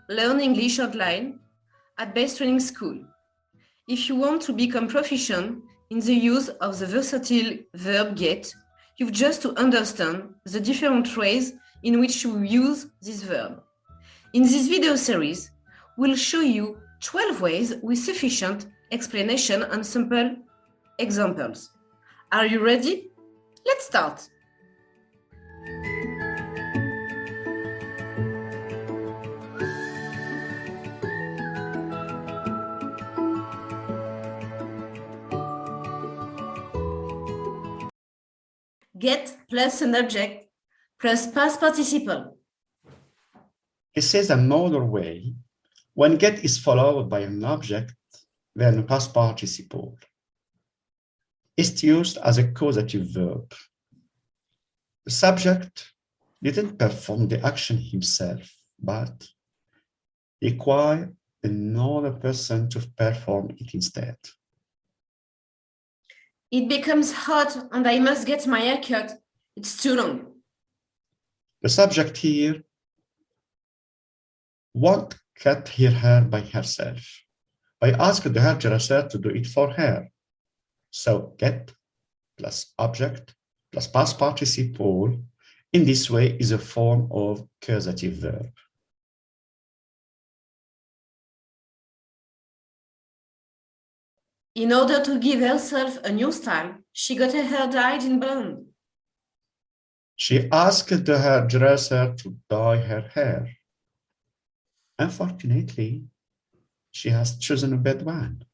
learn English online at Base Training School. If you want to become proficient in the use of the versatile verb get, you've just to understand the different ways in which you use this verb. In this video series, we'll show you 12 ways with sufficient explanation and simple examples. Are you ready? Let's start. Get plus an object plus past participle. This is another way when get is followed by an object, then a past participle. It's used as a causative verb. The subject didn't perform the action himself, but required another person to perform it instead. It becomes hot and I must get my hair cut. It's too long. The subject here won't cut her hair by herself. I asked the hairdresser to do it for her. So get plus object plus past participle in this way is a form of causative verb. In order to give herself a new style, she got her hair dyed in blonde. She asked the hairdresser to dye her hair. Unfortunately, she has chosen a bad one.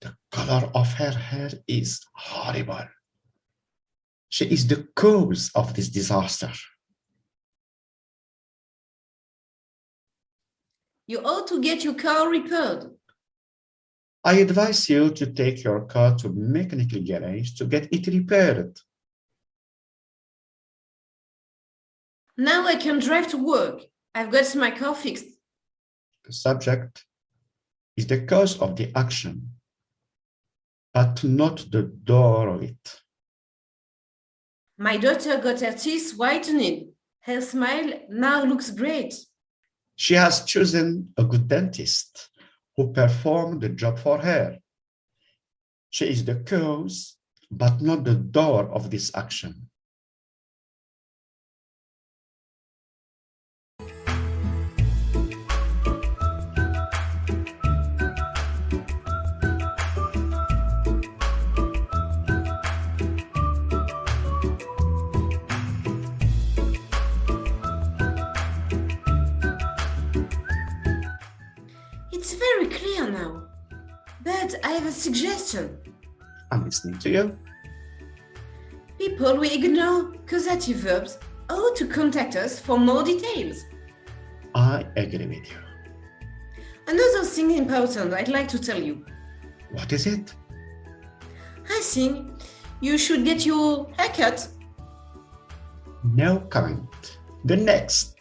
The color of her hair is horrible. She is the cause of this disaster. You ought to get your car repaired. I advise you to take your car to mechanical garage to get it repaired. Now I can drive to work. I've got my car fixed. The subject is the cause of the action, but not the door of it. My daughter got her teeth whitened. Her smile now looks great. She has chosen a good dentist who performed the job for her. She is the cause, but not the door of this action. It's very clear now. But I have a suggestion. I'm listening to you. People who ignore causative verbs ought to contact us for more details. I agree with you. Another thing important I'd like to tell you. What is it? I think you should get your haircut. No comment. The next.